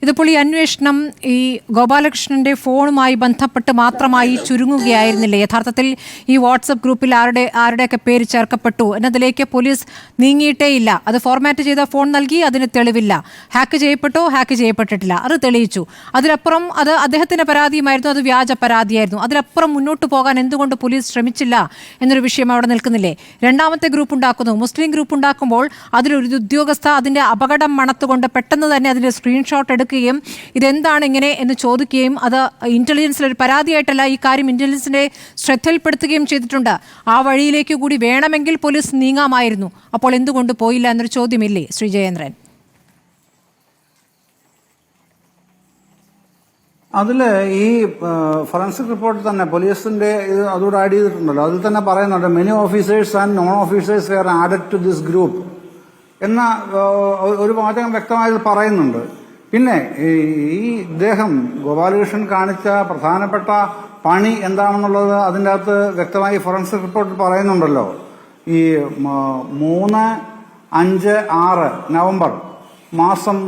ഇതിപ്പോൾ ഈ അന്വേഷണം ഈ ഗോപാലകൃഷ്ണന്റെ ഫോണുമായി ബന്ധപ്പെട്ട് മാത്രമായി ചുരുങ്ങുകയായിരുന്നില്ലേ? യഥാർത്ഥത്തിൽ ഈ വാട്സപ്പ് ഗ്രൂപ്പിൽ ആരുടെയൊക്കെ പേര് ചേർക്കപ്പെട്ടു എന്നതിലേക്ക് പോലീസ് നീങ്ങിയിട്ടേയില്ല. അത് ഫോർമാറ്റ് ചെയ്ത ഫോൺ നൽകി, അതിന് തെളിവില്ല. ഹാക്ക് ചെയ്യപ്പെട്ടോ ഹാക്ക് ചെയ്യപ്പെട്ടിട്ടില്ല, അത് തെളിയിച്ചു. അതിലപ്പുറം അത് അദ്ദേഹത്തിന്റെ പരാതിയുമായിരുന്നു, അത് വ്യാജ പരാതിയായിരുന്നു. അതിലപ്പുറം മുന്നോട്ട് പോകാൻ എന്തുകൊണ്ട് പോലീസ് ശ്രമിച്ചില്ല എന്നൊരു വിഷയം അവിടെ നിൽക്കുന്നില്ലേ? രണ്ടാമത്തെ ഗ്രൂപ്പ് ഉണ്ടാക്കുന്നു, മുസ്ലിം ഗ്രൂപ്പ് ഉണ്ടാക്കുമ്പോൾ അതിലൊരു ഉദ്യോഗസ്ഥ അതിന്റെ അപകടം മണത്തുകൊണ്ട് പെട്ടെന്ന് തന്നെ അതിന്റെ സ്ക്രീൻഷോട്ട് എടുക്കുകയും ഇതെന്താണ് ഇങ്ങനെ എന്ന് ചോദിക്കുകയും അത് ഇന്റലിജൻസിലൊരു പരാതിയായിട്ടല്ല, ഈ കാര്യം ഇന്റലിജൻസിന്റെ ശ്രദ്ധയിൽപ്പെടുത്തുകയും ചെയ്തിട്ടുണ്ട്. ആ വഴിയിലേക്ക് കൂടി വേണമെങ്കിൽ പോലീസ് നീങ്ങാമായിരുന്നു. അപ്പോൾ എന്തുകൊണ്ട് പോയില്ല എന്നൊരു ചോദ്യമില്ലേ ശ്രീ ജയേന്ദ്രൻ? അതിൽ ഈ ഫോറൻസിക് റിപ്പോർട്ട് തന്നെ പോലീസിന്റെ ഇത് അതുകൂടെ ആഡ് ചെയ്തിട്ടുണ്ടല്ലോ. അതിൽ തന്നെ പറയുന്നുണ്ട് many officers and non officers were added to this group എന്ന ഒരു വാചകം വ്യക്തമായി പറയുന്നുണ്ട്. പിന്നെ ഈ ഇദ്ദേഹം ഗോപാലകൃഷ്ണൻ കാണിച്ച പ്രധാനപ്പെട്ട പണി എന്താണെന്നുള്ളത് അതിൻ്റെ അകത്ത് വ്യക്തമായി ഫോറൻസിക് റിപ്പോർട്ടിൽ പറയുന്നുണ്ടല്ലോ. ഈ 3, 5, 6 നവംബർ മാസം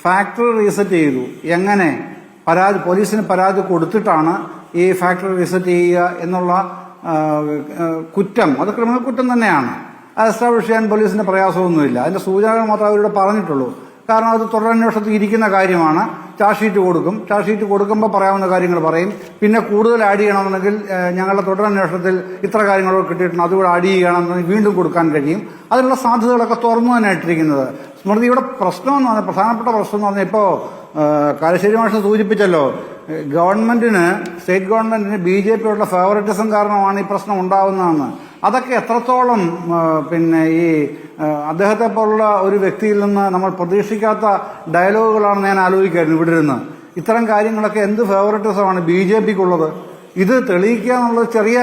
ഫാക്ടറി റീസെറ്റ് ചെയ്തു. എങ്ങനെ പോലീസിന് പരാതി കൊടുത്തിട്ടാണ് ഈ ഫാക്ടറി റീസെറ്റ് ചെയ്യുക എന്നുള്ള കുറ്റം, അത് ക്രിമിനൽ കുറ്റം തന്നെയാണ്. അത് എസ്റ്റാബ്ലിഷ് ചെയ്യാൻ പോലീസിന് പ്രയാസമൊന്നുമില്ല. അതിന്റെ സൂചനകൾ മാത്രമേ അവരോട് പറഞ്ഞിട്ടുള്ളൂ. കാരണം അത് തുടരന്വേഷണത്തിൽ ഇരിക്കുന്ന കാര്യമാണ്. ചാർജ് ഷീറ്റ് കൊടുക്കും, ചാർജ് ഷീറ്റ് കൊടുക്കുമ്പോൾ പറയാവുന്ന കാര്യങ്ങൾ പറയും. പിന്നെ കൂടുതൽ ആഡ് ചെയ്യണമെന്നുണ്ടെങ്കിൽ ഞങ്ങളുടെ തുടരന്വേഷണത്തിൽ ഇത്ര കാര്യങ്ങൾ കിട്ടിയിട്ടുണ്ട്, അതുകൂടെ ആഡ് ചെയ്യണമെന്നുണ്ടെങ്കിൽ വീണ്ടും കൊടുക്കാൻ കഴിയും. അതിനുള്ള സാധ്യതകളൊക്കെ തുറന്നു തന്നെ ഇട്ടിരിക്കുന്നത്. സ്മൃതിയുടെ പ്രശ്നം എന്ന് പറഞ്ഞാൽ, പ്രധാനപ്പെട്ട പ്രശ്നം എന്ന് പറഞ്ഞാൽ, ഇപ്പോൾ കാരശ്ശേരി മാഷ് സൂചിപ്പിച്ചല്ലോ, ഗവൺമെന്റിന്, സ്റ്റേറ്റ് ഗവൺമെന്റിന് BJPയോടുള്ള ഫേവറിറ്റിസം കാരണമാണ് ഈ പ്രശ്നം ഉണ്ടാവുന്നതെന്ന്. അതൊക്കെ എത്രത്തോളം പിന്നെ ഈ അദ്ദേഹത്തെ പോലുള്ള ഒരു വ്യക്തിയിൽ നിന്ന് നമ്മൾ പ്രതീക്ഷിക്കാത്ത ഡയലോഗുകളാണെന്ന് ഞാൻ ആലോചിക്കായിരുന്നു ഇവിടെ ഇരുന്ന്. ഇത്തരം കാര്യങ്ങളൊക്കെ എന്ത് ഫേവറിറ്റിസമാണ് BJPക്കുള്ളത്? ഇത് തെളിയിക്കുക എന്നുള്ളത് ചെറിയ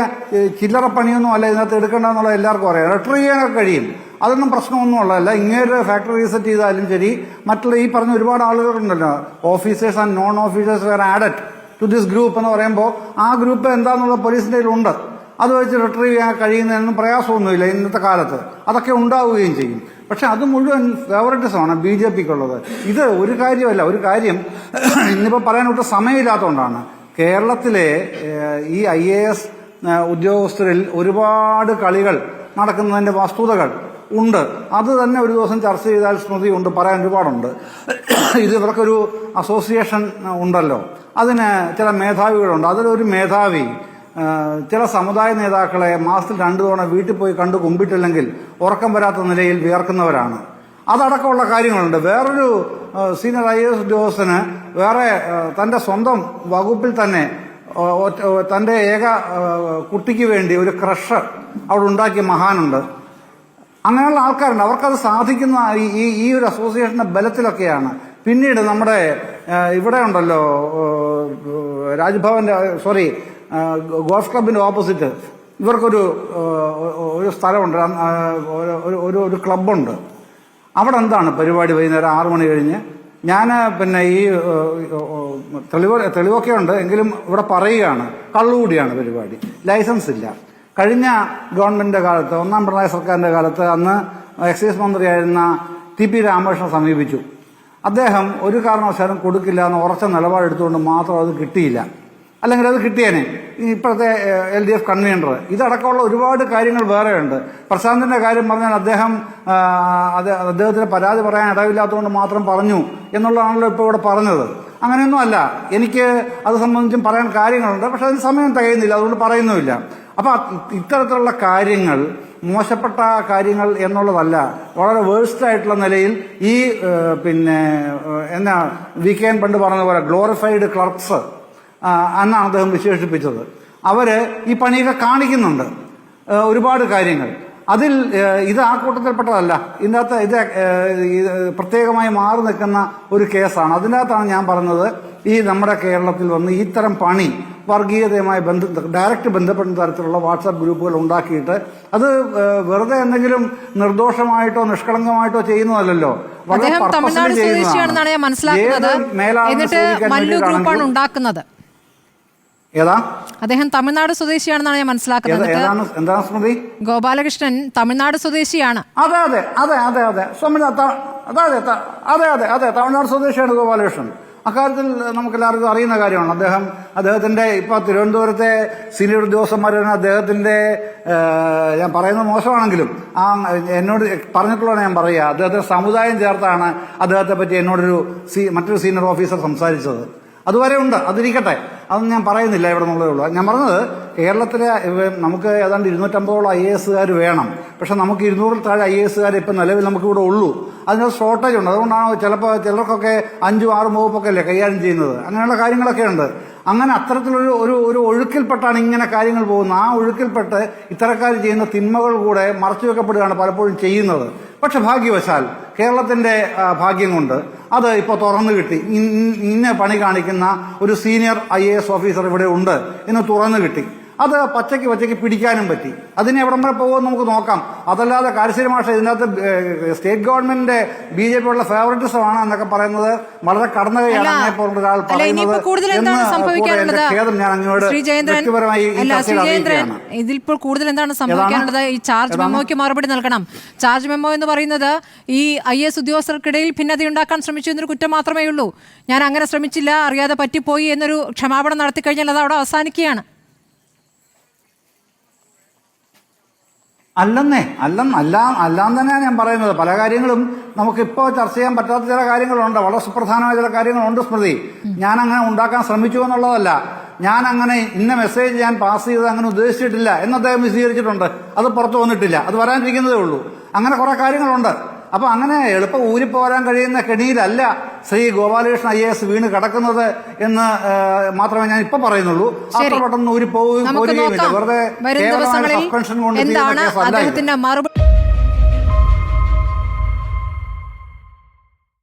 ചില്ലറ പണിയൊന്നും അല്ല ഇതിനകത്ത് എടുക്കേണ്ടതെന്നുള്ളത് എല്ലാവർക്കും അറിയാം. റിട്രീവ് ചെയ്യാനൊക്കെ കഴിയും, അതൊന്നും പ്രശ്നമൊന്നും ഉള്ളതല്ല. ഇങ്ങനെ ഫാക്ടറി റീസെറ്റ് ചെയ്താലും ശരി, മറ്റുള്ള ഈ പറഞ്ഞ ഒരുപാട് ആളുകളുണ്ടല്ലോ, officers and non officers were added to this group എന്ന് പറയുമ്പോൾ ആ ഗ്രൂപ്പ് എന്താണെന്നുള്ള പോലീസിന്റെ കയ്യിലുണ്ട്. അത് വെച്ച് റിട്രീവ് ചെയ്യാൻ കഴിയുന്നതിനൊന്നും പ്രയാസമൊന്നുമില്ല ഇന്നത്തെ കാലത്ത്. അതൊക്കെ ഉണ്ടാവുകയും ചെയ്യും. പക്ഷെ അത് മുഴുവൻ ഫേവറിറ്റിസമാണ് BJPക്കുള്ളത്. ഇത് ഒരു കാര്യമല്ല. ഒരു കാര്യം ഇന്നിപ്പോൾ പറയാനൊട്ട് സമയമില്ലാത്തതുകൊണ്ടാണ്. കേരളത്തിലെ ഈ IAS ഉദ്യോഗസ്ഥരിൽ ഒരുപാട് കളികൾ നടക്കുന്നതിന്റെ വസ്തുതകൾ ഉണ്ട്. അത് തന്നെ ഒരു ദിവസം ചർച്ച ചെയ്താൽ സ്മൃതി ഉണ്ട്, പറയാൻ ഒരുപാടുണ്ട്. ഇത് ഇവർക്കൊരു അസോസിയേഷൻ ഉണ്ടല്ലോ, അതിന് ചില മേധാവികളുണ്ട്. അതിലൊരു മേധാവി ചില സമുദായ നേതാക്കളെ മാസത്തിൽ 2 തവണ വീട്ടിൽ പോയി കണ്ടു കുമ്പിട്ടില്ലെങ്കിൽ ഉറക്കം വരാത്ത നിലയിൽ വിയർക്കുന്നവരാണ്. അതടക്കമുള്ള കാര്യങ്ങളുണ്ട്. വേറൊരു സീനിയർ IAS ഉദ്യോഗസ്ഥന് വേറെ തന്റെ സ്വന്തം വകുപ്പിൽ തന്നെ തന്റെ ഏക കുട്ടിക്ക് വേണ്ടി ഒരു ക്രഷ് അവിടെ ഉണ്ടാക്കിയ മഹാനുണ്ട്. അങ്ങനെയുള്ള ആൾക്കാരുണ്ട്. അവർക്കത് സാധിക്കുന്ന ഈ ഒരു അസോസിയേഷന്റെ ബലത്തിലൊക്കെയാണ്. പിന്നീട് നമ്മുടെ ഇവിടെ ഉണ്ടല്ലോ, രാജ്ഭവന്റെ ഗോൾഫ് ക്ലബിന്റെ ഓപ്പോസിറ്റ് ഇവർക്കൊരു സ്ഥലമുണ്ട്, ഒരു ക്ലബുണ്ട്. അവിടെ എന്താണ് പരിപാടി? വൈകുന്നേരം 6 മണി കഴിഞ്ഞ് ഞാൻ പിന്നെ ഈ തെളിവൊക്കെ ഉണ്ട്, എങ്കിലും ഇവിടെ പറയുകയാണ്, കള്ളുകൂടിയാണ് പരിപാടി, ലൈസൻസ് ഇല്ല. കഴിഞ്ഞ ഗവൺമെന്റിന്റെ കാലത്ത്, 1ാം പിണറായി സർക്കാരിന്റെ കാലത്ത്, അന്ന് എക്സൈസ് മന്ത്രിയായിരുന്ന TP രാമകൃഷ്ണനെ സമീപിച്ചു. അദ്ദേഹം ഒരു കാരണവശാലും കൊടുക്കില്ല എന്ന് ഉറച്ച നിലപാടെടുത്തുകൊണ്ട് മാത്രം അത് കിട്ടിയില്ല. അല്ലെങ്കിൽ അത് കിട്ടിയേനെ ഇപ്പോഴത്തെ LDF കൺവീനർ. ഇതടക്കമുള്ള ഒരുപാട് കാര്യങ്ങൾ വേറെയുണ്ട്. പ്രശാന്തിന്റെ കാര്യം പറഞ്ഞാൽ അദ്ദേഹത്തിന് പരാതി പറയാൻ ഇടവില്ലാത്തതുകൊണ്ട് മാത്രം പറഞ്ഞു എന്നുള്ളതാണല്ലോ ഇപ്പോൾ ഇവിടെ പറഞ്ഞത്. അങ്ങനെയൊന്നും അല്ല. എനിക്ക് അത് സംബന്ധിച്ചും പറയാൻ കാര്യങ്ങളുണ്ട്, പക്ഷെ അതിന് സമയം തികയുന്നില്ല, അതുകൊണ്ട് പറയുന്നുമില്ല. അപ്പൊ ഇത്തരത്തിലുള്ള കാര്യങ്ങൾ മോശപ്പെട്ട കാര്യങ്ങൾ എന്നുള്ളതല്ല, വളരെ വേഴ്സ്റ്റ് ആയിട്ടുള്ള നിലയിൽ ഈ പിന്നെ VKN പണ്ട് പറഞ്ഞ പോലെ ഗ്ലോറിഫൈഡ് ക്ലർക്സ് എന്നാണ് അദ്ദേഹം വിശേഷിപ്പിച്ചത്. അവര് ഈ പണിയൊക്കെ കാണിക്കുന്നുണ്ട്, ഒരുപാട് കാര്യങ്ങൾ. അതിൽ ഇത് ആ കൂട്ടത്തിൽപ്പെട്ടതല്ല. ഇതിനകത്ത് ഇത് പ്രത്യേകമായി മാറി നിൽക്കുന്ന ഒരു കേസാണ്. അതിനകത്താണ് ഞാൻ പറഞ്ഞത്, ഈ നമ്മുടെ കേരളത്തിൽ വന്ന് ഇത്തരം പണി വർഗീയതയുമായി ഡയറക്റ്റ് ബന്ധപ്പെടുന്ന തരത്തിലുള്ള വാട്സാപ്പ് ഗ്രൂപ്പുകൾ ഉണ്ടാക്കിയിട്ട് അത് വെറുതെ എന്തെങ്കിലും നിർദോഷമായിട്ടോ നിഷ്കളങ്കമായിട്ടോ ചെയ്യുന്നതല്ലോ, വളരെ പർപ്പസിൽ ചെയ്യുന്നതാണ്. ഉണ്ടാക്കുന്നത്. ഏതാ അദ്ദേഹം തമിഴ്നാട് സ്വദേശിയാണെന്നാണ് ഞാൻ മനസ്സിലാക്കുന്നത്. എന്താണ് സ്മൃതി? ഗോപാലകൃഷ്ണൻ തമിഴ്നാട് സ്വദേശിയാണ്. അതെ അതെ അതെ അതെ അതെ അതെ തമിഴ്നാട് സ്വദേശിയാണ് ഗോപാലകൃഷ്ണൻ. അക്കാര്യത്തിൽ നമുക്കെല്ലാവർക്കും അറിയുന്ന കാര്യമാണ്. അദ്ദേഹത്തിന്റെ ഇപ്പൊ തിരുവനന്തപുരത്തെ സീനിയർ ഉദ്യോഗസ്ഥന്മാർ അദ്ദേഹത്തിന്റെ ഞാൻ പറയുന്നത് മോശമാണെങ്കിലും എന്നോട് പറഞ്ഞിട്ടുള്ളതാണ് ഞാൻ പറയുക. അദ്ദേഹത്തിന്റെ സമുദായം ചേർത്താണ് അദ്ദേഹത്തെ പറ്റി എന്നോടൊരു മറ്റൊരു സീനിയർ ഓഫീസർ സംസാരിച്ചത്. അതുവരെ ഉണ്ട്, അതിരിക്കട്ടെ, അതൊന്നും ഞാൻ പറയുന്നില്ല ഇവിടെ നിന്നുള്ളതേ ഉള്ളൂ. ഞാൻ പറഞ്ഞത് കേരളത്തിലെ നമുക്ക് ഏതാണ്ട് 250ഓളം IAS വേണം. പക്ഷെ നമുക്ക് 200 താഴെ IAS ഇപ്പം നിലവിൽ നമുക്കിവിടെ ഉള്ളൂ. അതിനൊരു ഷോർട്ടേജ് ഉണ്ട്. അതുകൊണ്ടാണ് ചിലർക്കൊക്കെ 5-6 വകുപ്പൊക്കെ അല്ലേ കൈകാര്യം ചെയ്യുന്നത്. അങ്ങനെയുള്ള കാര്യങ്ങളൊക്കെ ഉണ്ട്. അങ്ങനെ അത്തരത്തിലൊരു ഒരു ഒഴുക്കിൽപ്പെട്ടാണ് ഇങ്ങനെ കാര്യങ്ങൾ പോകുന്നത്. ആ ഒഴുക്കിൽപ്പെട്ട് ഇത്തരക്കാർ ചെയ്യുന്ന തിന്മകൾ കൂടെ മറച്ചുവെക്കപ്പെടുകയാണ് പലപ്പോഴും ചെയ്യുന്നത്. പക്ഷെ ഭാഗ്യവശാൽ കേരളത്തിന്റെ ഭാഗ്യം കൊണ്ട് അത് ഇപ്പോൾ തുറന്നു കിട്ടി. ഇന്ന പണി കാണിക്കുന്ന ഒരു സീനിയർ IAS ഓഫീസർ ഇവിടെ ഉണ്ട് എന്ന് തുറന്നു കിട്ടി. അത് പച്ചയ്ക്ക് പിടിക്കാനും പറ്റി. അതിന് എവിടം വരെ പോകുമെന്ന് നമുക്ക് നോക്കാം. അതല്ലാതെ കാരശ്ശേരി മാഷ ഇതിനകത്ത് സ്റ്റേറ്റ് ഗവൺമെന്റിന്റെ BJP ഉള്ള ഫേവറിറ്റിസമാണ് എന്നൊക്കെ പറയുന്നത് വളരെ കടന്നു കൈയാണ്. ഒരാൾ ഇതിലിപ്പോൾ കൂടുതൽ എന്താണ് സംഭവിക്കാനുള്ളത്? ഈ ചാർജ് മെമ്മോയ്ക്ക് മറുപടി നൽകണം. ചാർജ് മെമ്മോ എന്ന് പറയുന്നത് ഈ IAS ഉദ്യോഗസ്ഥർക്കിടയിൽ ഭിന്നതയുണ്ടാക്കാൻ ശ്രമിച്ചു എന്നൊരു കുറ്റം മാത്രമേ ഉള്ളൂ. ഞാൻ അങ്ങനെ ശ്രമിച്ചില്ല, അറിയാതെ പറ്റിപ്പോയി എന്നൊരു ക്ഷമാപണം നടത്തി കഴിഞ്ഞാൽ അത് അവിടെ അവസാനിക്കുകയാണ്. അല്ലാന്ന് തന്നെയാണ് ഞാൻ പറയുന്നത്. പല കാര്യങ്ങളും നമുക്കിപ്പോൾ ചർച്ച ചെയ്യാൻ പറ്റാത്ത ചില കാര്യങ്ങളുണ്ട്. വളരെ സുപ്രധാനമായ ചില കാര്യങ്ങളുണ്ട് സ്മൃതി. ഞാൻ അങ്ങനെ ഉണ്ടാക്കാൻ ശ്രമിച്ചു എന്നുള്ളതല്ല. ഞാൻ അങ്ങനെ ഇന്ന മെസ്സേജ് ഞാൻ പാസ് ചെയ്ത് അങ്ങനെ ഉദ്ദേശിച്ചിട്ടില്ല എന്ന് അദ്ദേഹം വിശദീകരിച്ചിട്ടുണ്ട്. അത് പുറത്തു വന്നിട്ടില്ല, അത് വരാനിരിക്കുന്നതേ ഉള്ളൂ. അങ്ങനെ കുറെ കാര്യങ്ങളുണ്ട്. അപ്പൊ അങ്ങനെ എളുപ്പം ഊരിപ്പോരാൻ കഴിയുന്ന കെണിയിലല്ല ശ്രീ ഗോപാലകൃഷ്ണൻ IAS വീണ് കിടക്കുന്നത് എന്ന് മാത്രമേ ഞാൻ ഇപ്പൊ പറയുന്നുള്ളൂ. അത്ര പെട്ടെന്ന് ഊരിപ്പോവുകയുമില്ല. വെറുതെ സസ്പെൻഷൻ കൊണ്ട് എന്താണ് അദ്ദേഹത്തിന്റെ മറുപടി?